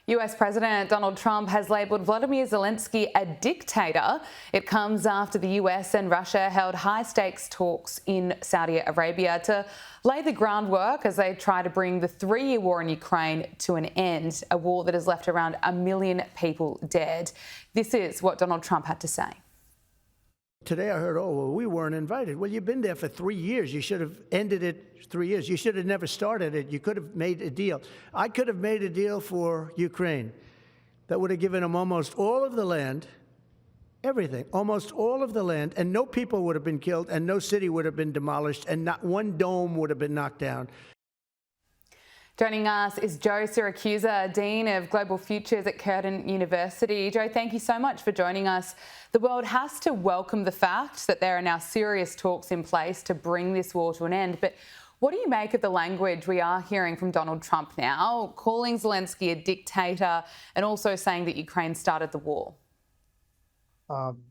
US President Donald Trump has labelled Volodymyr Zelensky a dictator. It comes after the US and Russia held high-stakes talks in Saudi Arabia to lay the groundwork as they try to bring the three-year war in Ukraine to an end, a war that has left around 1 million people dead. This is what Donald Trump had to say. Today I heard, oh, well, we weren't invited. Well, you've been there for 3 years. You should have ended it 3 years. You should have never started it. You could have made a deal. I could have made a deal for Ukraine that would have given them almost all of the land, everything, almost all of the land, and no people would have been killed, and no city would have been demolished, and not one dome would have been knocked down. Joining us is Mr Siracusa, Dean of Global Futures at Curtin University. Joe, thank you so much for joining us. The world has to welcome the fact that there are now serious talks in place to bring this war to an end. But what do you make of the language we are hearing from Donald Trump now, calling Zelensky a dictator and also saying that Ukraine started the war?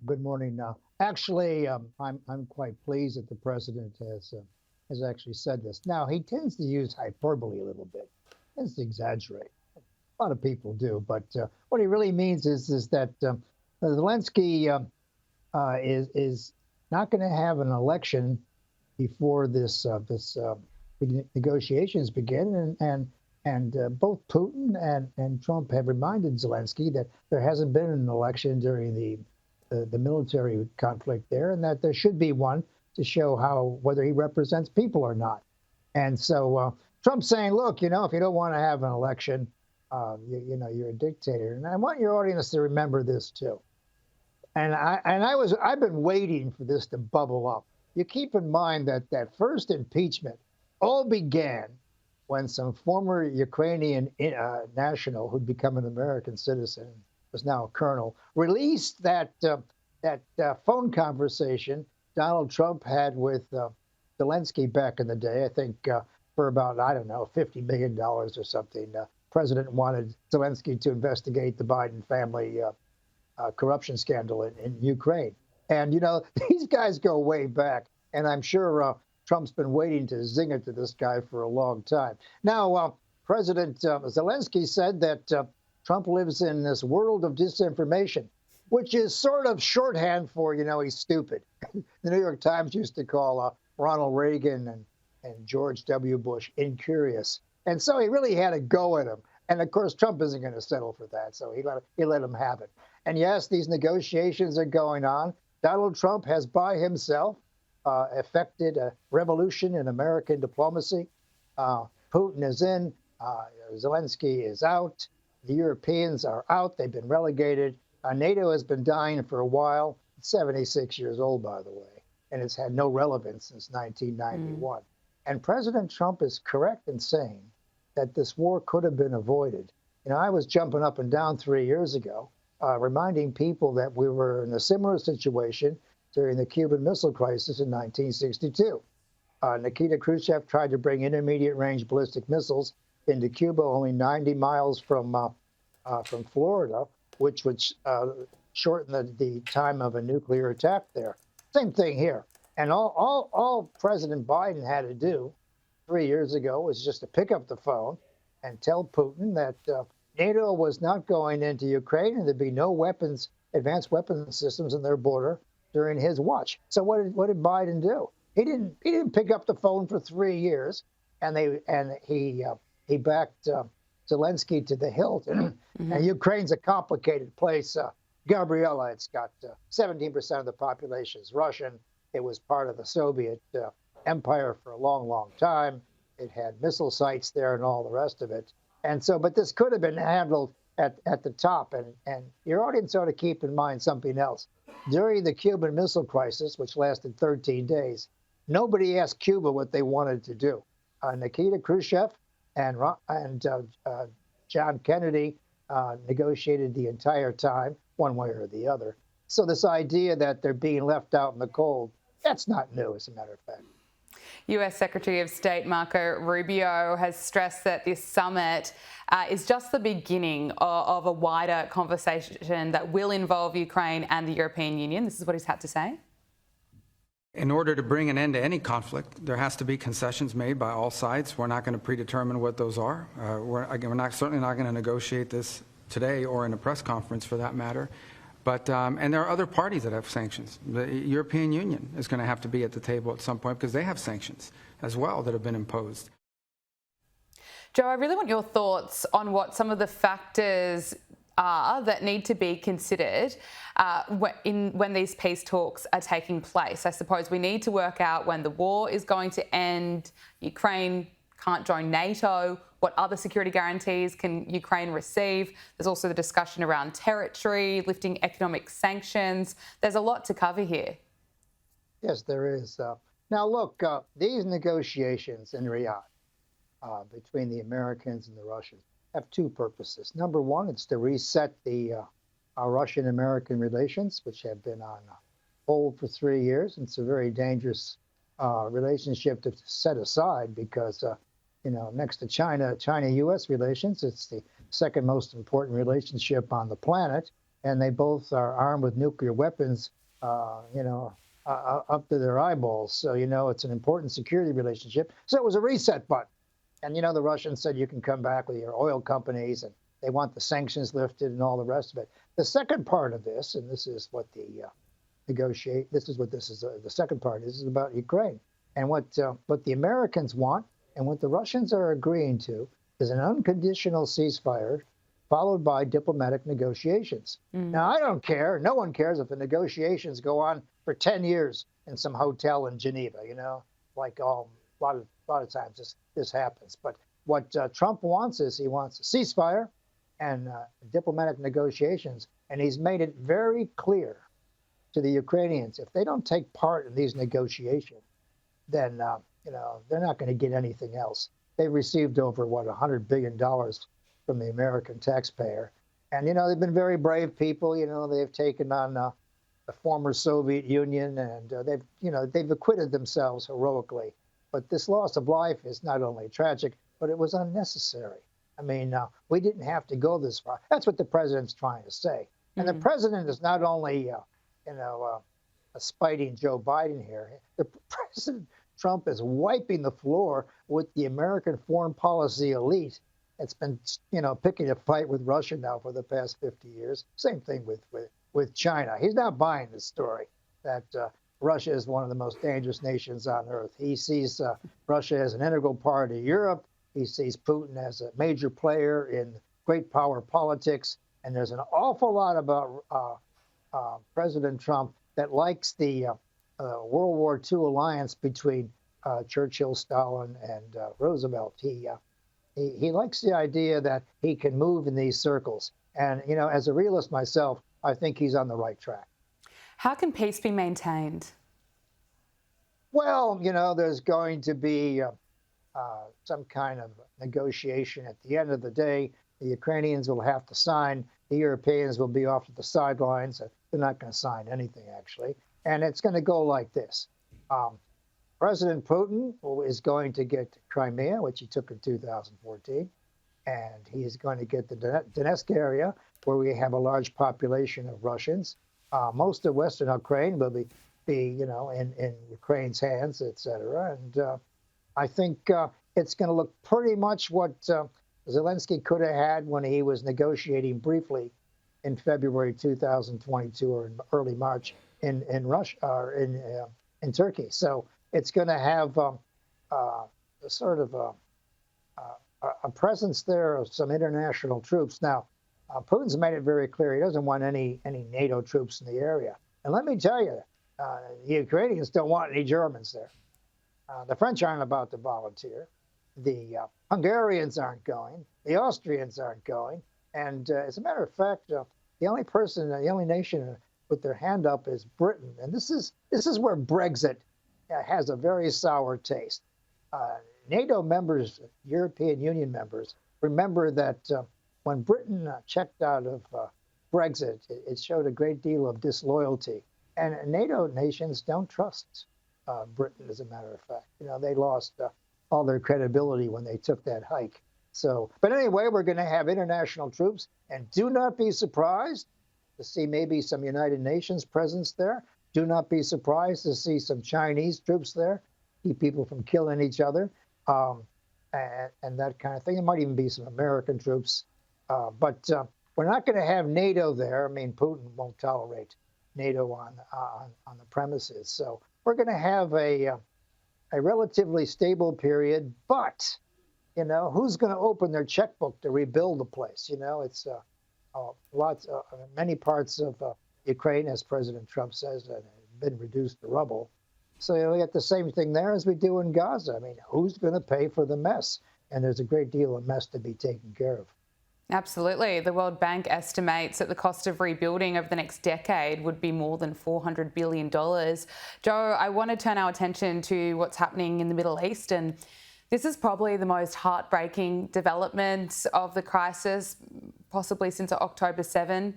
Good morning. Actually, I'm quite pleased that the president has actually said this. Now, he tends to use hyperbole a little bit, tends to exaggerate. A lot of people do, but what he really means is that Zelensky is not going to have an election before this negotiations begin, and both Putin and Trump have reminded Zelensky that there hasn't been an election during the military conflict there, and that there should be one to show whether he represents people or not. And so Trump's saying, look, if you don't want to have an election, you're a dictator. And I want your audience to remember this too. And I've been waiting for this to bubble up. You keep in mind that first impeachment all began when some former Ukrainian national who'd become an American citizen, was now a colonel, released that phone conversation Donald Trump had with Zelensky back in the day, I think for about, I don't know, $50 million or something. President wanted Zelensky to investigate the Biden family corruption scandal in Ukraine. And, these guys go way back. And I'm sure Trump's been waiting to zing it to this guy for a long time. Now, President Zelensky said that Trump lives in this world of disinformation, which is sort of shorthand for, he's stupid. The New York Times used to call Ronald Reagan and George W. Bush incurious. And so he really had a go at him. And of course, Trump isn't going to settle for that. So he let him have it. And yes, these negotiations are going on. Donald Trump has by himself effected a revolution in American diplomacy. Putin is in, Zelensky is out. The Europeans are out. They've been relegated. NATO has been dying for a while. It's 76 years old, by the way, and it's had no relevance since 1991. And President Trump is correct in saying that this war could have been avoided. I was jumping up and down 3 years ago, reminding people that we were in a similar situation during the Cuban Missile Crisis in 1962. Nikita Khrushchev tried to bring intermediate-range ballistic missiles into Cuba, only 90 miles from Florida, which would shorten the time of a nuclear attack there. Same thing here. And all President Biden had to do 3 years ago was just to pick up the phone and tell Putin that NATO was not going into Ukraine and there'd be no advanced weapons systems in their border during his watch. So what did Biden do? He didn't pick up the phone for 3 years, and he backed Zelensky to the hilt. And Ukraine's a complicated place. Gabriella, it's got 17% of the population is Russian. It was part of the Soviet empire for a long, long time. It had missile sites there and all the rest of it. And so, but this could have been handled at the top. And your audience ought to keep in mind something else. During the Cuban Missile Crisis, which lasted 13 days, nobody asked Cuba what they wanted to do. Nikita Khrushchev and John Kennedy negotiated the entire time, one way or the other. So this idea that they're being left out in the cold, that's not new, as a matter of fact. US Secretary of State Marco Rubio has stressed that this summit is just the beginning of a wider conversation that will involve Ukraine and the European Union. This is what he's had to say. In order to bring an end to any conflict, there has to be concessions made by all sides. We're not going to predetermine what those are. Certainly not going to negotiate this today or in a press conference for that matter. But, and there are other parties that have sanctions. The European Union is going to have to be at the table at some point because they have sanctions as well that have been imposed. Joe, I really want your thoughts on what some of the factors are that need to be considered when these peace talks are taking place. I suppose we need to work out when the war is going to end. Ukraine can't join NATO. What other security guarantees can Ukraine receive? There's also the discussion around territory, lifting economic sanctions. There's a lot to cover here. Yes, there is. Now, look, these negotiations in Riyadh between the Americans and the Russians have two purposes. Number one, it's to reset the Russian-American relations, which have been on hold for 3 years. It's a very dangerous relationship to set aside because, next to China-U.S. relations, it's the second most important relationship on the planet, and they both are armed with nuclear weapons, up to their eyeballs. So, it's an important security relationship. So it was a reset button. And, the Russians said you can come back with your oil companies, and they want the sanctions lifted and all the rest of it. The second part of this, and this is what the the second part is about Ukraine. And what the Americans want and what the Russians are agreeing to is an unconditional ceasefire followed by diplomatic negotiations. Now, I don't care. No one cares if the negotiations go on for 10 years in some hotel in Geneva, like a lot of times this happens. But what Trump wants is he wants a ceasefire and diplomatic negotiations. And he's made it very clear to the Ukrainians, if they don't take part in these negotiations, then, they're not going to get anything else. They've received over, $100 billion from the American taxpayer. And, they've been very brave people. They've taken on the former Soviet Union, and they've acquitted themselves heroically. But this loss of life is not only tragic, but it was unnecessary. I mean, we didn't have to go this far. That's what the president's trying to say. And the president is not only, spiting Joe Biden here. The President Trump is wiping the floor with the American foreign policy elite. It's been, picking a fight with Russia now for the past 50 years. Same thing with China. He's not buying the story that Russia is one of the most dangerous nations on earth. He sees Russia as an integral part of Europe. He sees Putin as a major player in great power politics. And there's an awful lot about President Trump that likes the World War II alliance between Churchill, Stalin, and Roosevelt. He likes the idea that he can move in these circles. And, as a realist myself, I think he's on the right track. How can peace be maintained? Well, there's going to be some kind of negotiation at the end of the day. The Ukrainians will have to sign. The Europeans will be off to the sidelines. They're not going to sign anything, actually. And it's going to go like this. President Putin is going to get Crimea, which he took in 2014. And he is going to get the Donetsk area, where we have a large population of Russians. Most of Western Ukraine will be in Ukraine's hands, et cetera. And I think it's going to look pretty much what Zelensky could have had when he was negotiating briefly in February 2022 or in early March in Russia or in Turkey. So it's going to have sort of a presence there of some international troops. Now, Putin's made it very clear he doesn't want any NATO troops in the area. And let me tell you, the Ukrainians don't want any Germans there. The French aren't about to volunteer. The Hungarians aren't going. The Austrians aren't going. And as a matter of fact, the only nation with their hand up is Britain. And this is where Brexit has a very sour taste. NATO members, European Union members, remember that when Britain checked out of Brexit, it showed a great deal of disloyalty. And NATO nations don't trust Britain, as a matter of fact. They lost all their credibility when they took that hike. So, but anyway, we're going to have international troops, and do not be surprised to see maybe some United Nations presence there. do not be surprised to see some Chinese troops there, keep people from killing each other, and that kind of thing. There might even be some American troops. But we're not going to have NATO there. I mean, Putin won't tolerate NATO on the premises. So we're going to have a relatively stable period. But, you know, who's going to open their checkbook to rebuild the place? You know, it's many parts of Ukraine, as President Trump says, have been reduced to rubble. So we get the same thing there as we do in Gaza. I mean, who's going to pay for the mess? And there's a great deal of mess to be taken care of. Absolutely. The World Bank estimates that the cost of rebuilding over the next decade would be more than $400 billion. Joe, I want to turn our attention to what's happening in the Middle East. And this is probably the most heartbreaking development of the crisis, possibly since October 7.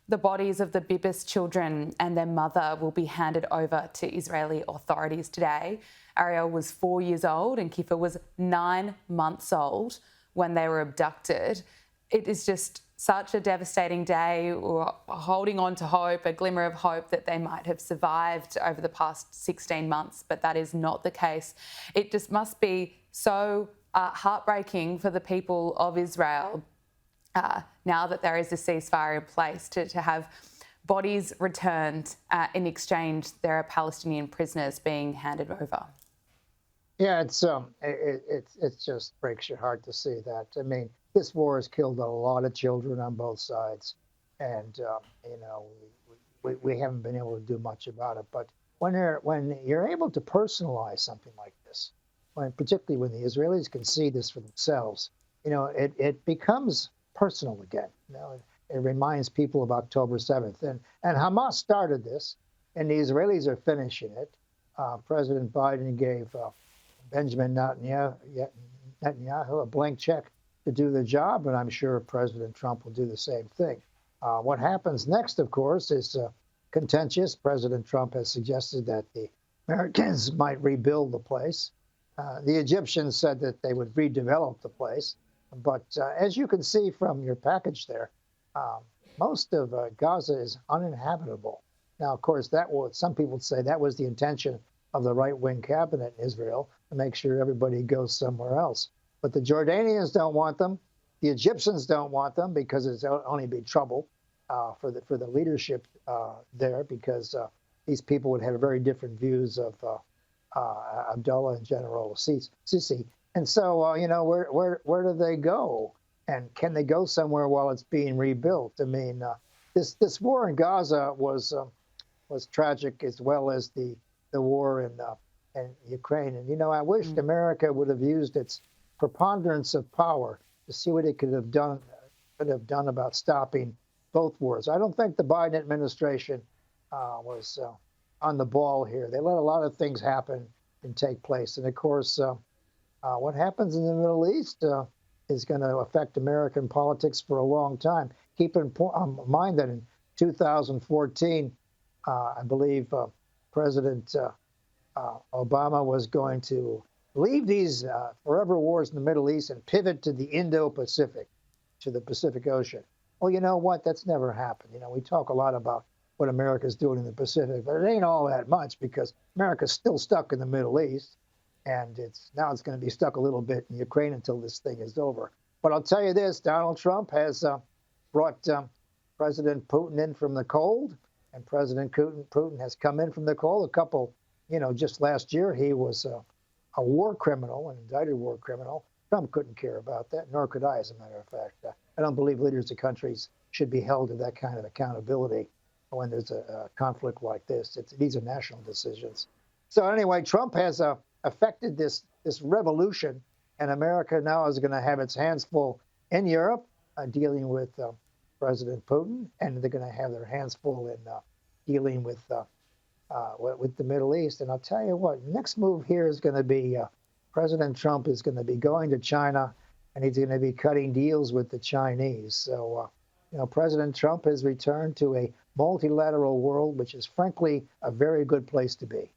The bodies of the Bibas children and their mother will be handed over to Israeli authorities today. Ariel was 4 years old and Kfir was 9 months old when they were abducted. It is just such a devastating day. We're holding on to hope, a glimmer of hope that they might have survived over the past 16 months, but that is not the case. It just must be so heartbreaking for the people of Israel now that there is a ceasefire in place to have bodies returned. In exchange, there are Palestinian prisoners being handed over. Yeah, it just breaks your heart to see that. I mean, this war has killed a lot of children on both sides, and you know, we haven't been able to do much about it. But when you're able to personalize something like this, particularly when the Israelis can see this for themselves, you know, it becomes personal again. You know, it reminds people of October 7th, and Hamas started this, and the Israelis are finishing it. President Biden gave Benjamin Netanyahu a blank check to do the job, and I'm sure President Trump will do the same thing. What happens next, of course, is contentious. President Trump has suggested that the Americans might rebuild the place. The Egyptians said that they would redevelop the place. But as you can see from your package there, most of Gaza is uninhabitable. Now, of course, some people would say that was the intention of the right-wing cabinet in Israel, to make sure everybody goes somewhere else. But the Jordanians don't want them. The Egyptians don't want them because it's only be trouble for the leadership there, because these people would have very different views of Abdullah and General Sisi. And so, you know, where do they go? And can they go somewhere while it's being rebuilt? I mean, this war in Gaza was tragic, as well as the war in Ukraine. And, you know, I wished America would have used its preponderance of power to see what it could have done about stopping both wars. I don't think the Biden administration was on the ball here. They let a lot of things happen and take place. And of course, what happens in the Middle East is going to affect American politics for a long time. Keep in mind that in 2014, I believe President Obama was going to leave these forever wars in the Middle East and pivot to the Indo-Pacific, to the Pacific Ocean. Well, you know what? That's never happened. You know, we talk a lot about what America's doing in the Pacific, but it ain't all that much, because America's still stuck in the Middle East, and now it's going to be stuck a little bit in Ukraine until this thing is over. But I'll tell you this, Donald Trump has brought President Putin in from the cold, and President Putin has come in from the cold. Just last year, he was a war criminal, an indicted war criminal. Trump couldn't care about that, nor could I, as a matter of fact. I don't believe leaders of countries should be held to that kind of accountability when there's a conflict like this. These are national decisions. So anyway, Trump has affected this revolution, and America now is going to have its hands full in Europe dealing with President Putin, and they're going to have their hands full in dealing with the Middle East. And I'll tell you what, next move here is going to be President Trump is going to be going to China, and he's going to be cutting deals with the Chinese. So, President Trump has returned to a multilateral world, which is frankly a very good place to be.